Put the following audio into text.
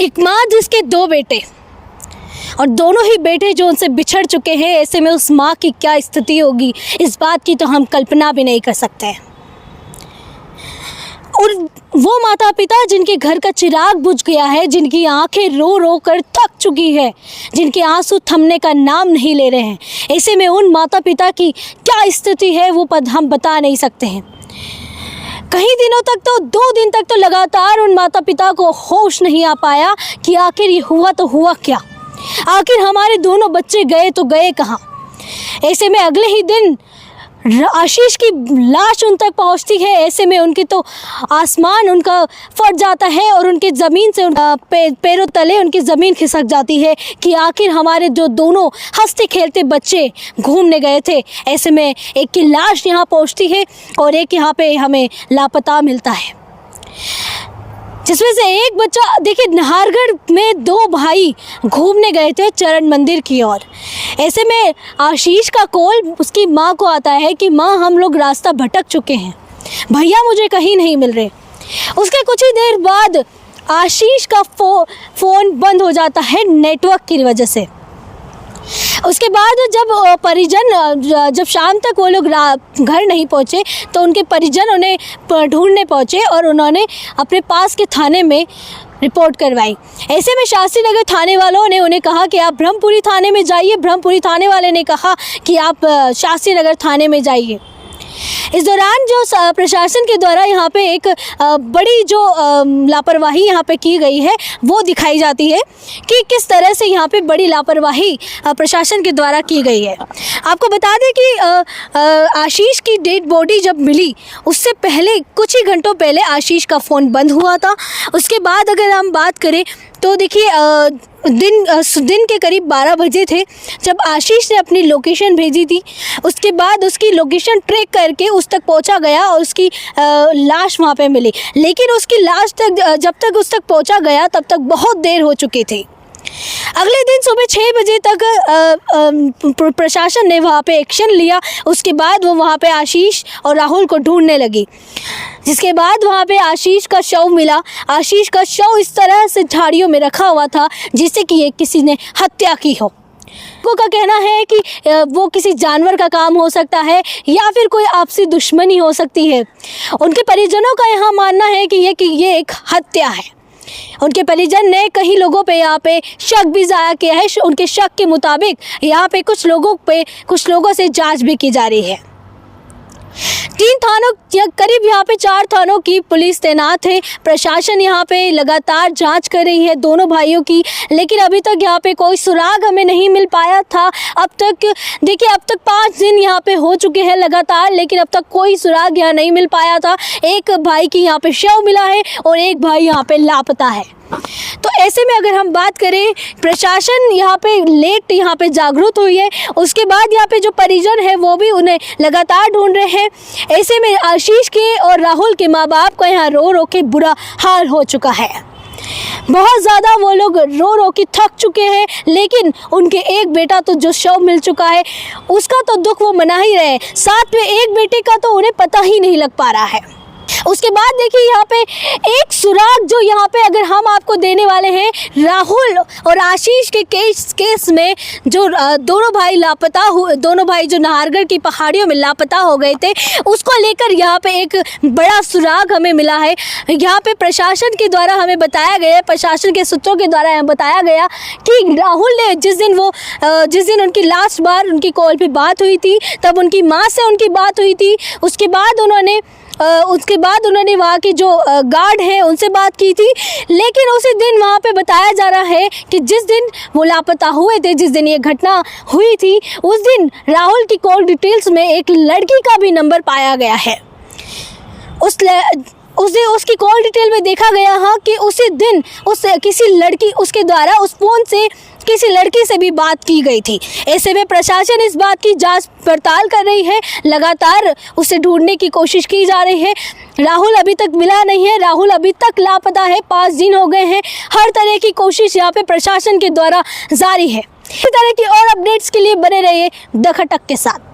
एक माँ जिसके दो बेटे और दोनों ही बेटे जो उनसे बिछड़ चुके हैं, ऐसे में उस माँ की क्या स्थिति होगी, इस बात की तो हम कल्पना भी नहीं कर सकते। और वो माता पिता जिनके घर का चिराग बुझ गया है, जिनकी आंखें रो रो कर थक चुकी है, जिनके आंसू थमने का नाम नहीं ले रहे हैं, ऐसे में उन माता पिता की क्या स्थिति है वो हम बता नहीं सकते हैं। कई दिनों तक तो 2 दिन तक तो लगातार उन माता पिता को होश नहीं आ पाया कि आखिर ये हुआ तो हुआ क्या, आखिर हमारे दोनों बच्चे गए तो गए कहाँ। ऐसे में अगले ही दिन आशीष की लाश उन तक पहुंचती है। ऐसे में उनकी तो आसमान उनका फट जाता है और उनके ज़मीन से पैरों तले उनकी ज़मीन खिसक जाती है कि आखिर हमारे जो दोनों हंसते खेलते बच्चे घूमने गए थे। ऐसे में एक की लाश यहाँ पहुंचती है और एक यहाँ पे हमें लापता मिलता है, जिसमें से एक बच्चा, देखिए नाहरगढ़ में 2 भाई घूमने गए थे चरण मंदिर की ओर। ऐसे में आशीष का कॉल उसकी माँ को आता है कि माँ हम लोग रास्ता भटक चुके हैं, भैया मुझे कहीं नहीं मिल रहे। उसके कुछ ही देर बाद आशीष का फ़ोन बंद हो जाता है नेटवर्क की वजह से। उसके बाद जब परिजन, जब शाम तक वो लोग घर नहीं पहुँचे तो उनके परिजन उन्हें ढूंढने पहुँचे और उन्होंने अपने पास के थाने में रिपोर्ट करवाई। ऐसे में शास्त्री नगर थाने वालों ने उन्हें कहा कि आप ब्रह्मपुरी थाने में जाइए। ब्रह्मपुरी थाने वाले ने कहा कि आप शास्त्री नगर थाने में जाइए। इस दौरान जो प्रशासन के द्वारा यहाँ पे एक बड़ी जो लापरवाही यहाँ पे की गई है वो दिखाई जाती है कि किस तरह से यहाँ पे बड़ी लापरवाही प्रशासन के द्वारा की गई है। आपको बता दें कि आशीष की डेड बॉडी जब मिली उससे पहले कुछ ही घंटों पहले आशीष का फ़ोन बंद हुआ था। उसके बाद अगर हम बात करें तो देखिए दिन के करीब 12 बजे थे जब आशीष ने अपनी लोकेशन भेजी थी। उसके बाद उसकी लोकेशन ट्रैक करके उस तक पहुंचा गया और उसकी लाश वहां पे मिली, लेकिन उसकी लाश तक जब तक उस तक पहुंचा गया तब तक बहुत देर हो चुकी थी। अगले दिन सुबह 6 बजे तक प्रशासन ने वहाँ पे एक्शन लिया। उसके बाद वो वहाँ पे आशीष और राहुल को ढूंढने लगी, जिसके बाद वहाँ पे आशीष का शव मिला। आशीष का शव इस तरह से झाड़ियों में रखा हुआ था जिससे कि ये किसी ने हत्या की हो। लोगों का कहना है कि वो किसी जानवर का काम हो सकता है या फिर कोई आपसी दुश्मनी हो सकती है। उनके परिजनों का यहाँ मानना है कि ये एक हत्या है। उनके परिजन ने कई लोगों पे यहाँ पे शक भी ज़ाहिर किया है। उनके शक के मुताबिक यहाँ पे कुछ लोगों से जांच भी की जा रही है। 3 थानों या करीब यहाँ पे 4 थानों की पुलिस तैनात है। प्रशासन यहाँ पे लगातार जांच कर रही है दोनों भाइयों की, लेकिन अभी तक यहाँ पे कोई सुराग हमें नहीं मिल पाया था। अब तक देखिए, अब तक 5 दिन यहाँ पे हो चुके हैं लगातार, लेकिन अब तक कोई सुराग यहाँ नहीं मिल पाया था। एक भाई की यहाँ पे शव मिला है और एक भाई यहाँ पे लापता है। तो ऐसे में अगर हम बात करें, प्रशासन यहाँ पे लेट यहाँ पे जागरूक हुई है। उसके बाद यहाँ पे जो परिजन है वो भी उन्हें लगातार ढूंढ रहे हैं। ऐसे में आशीष के और राहुल के माँ बाप का यहाँ रो रो के बुरा हाल हो चुका है। बहुत ज़्यादा वो लोग रो रो के थक चुके हैं, लेकिन उनके एक बेटा तो जो शव मिल चुका है उसका तो दुख वो मना ही रहे, साथ में एक बेटे का तो उन्हें पता ही नहीं लग पा रहा है। उसके बाद देखिए यहाँ पे एक सुराग जो यहाँ पे अगर हम आपको देने वाले हैं, राहुल और आशीष के केस में जो दोनों भाई जो नाहरगढ़ की पहाड़ियों में लापता हो गए थे, उसको लेकर यहाँ पे एक बड़ा सुराग हमें मिला है। यहाँ पे प्रशासन के द्वारा हमें बताया गया, प्रशासन के सूत्रों के द्वारा हमें बताया गया कि राहुल ने जिस दिन उनकी लास्ट बार उनकी कॉल पे बात हुई थी, तब उनकी माँ से उनकी बात हुई थी। उसके बाद उन्होंने वहाँ के जो गार्ड हैं उनसे बात की थी, लेकिन उसी दिन वहाँ पे बताया जा रहा है कि जिस दिन वो लापता हुए थे, जिस दिन ये घटना हुई थी, उस दिन राहुल की कॉल डिटेल्स में एक लड़की का भी नंबर पाया गया है। उसकी कॉल डिटेल में देखा गया हाँ कि उसी दिन उसके द्वारा उस फ़ोन से किसी लड़की से भी बात की गई थी। ऐसे में प्रशासन इस बात की जांच पड़ताल कर रही है, लगातार उसे ढूंढने की कोशिश की जा रही है। राहुल अभी तक मिला नहीं है, राहुल अभी तक लापता है, 5 दिन हो गए हैं। हर तरह की कोशिश यहाँ पे प्रशासन के द्वारा जारी है। इस तरह की और अपडेट्स के लिए बने रहिए द खटक के साथ।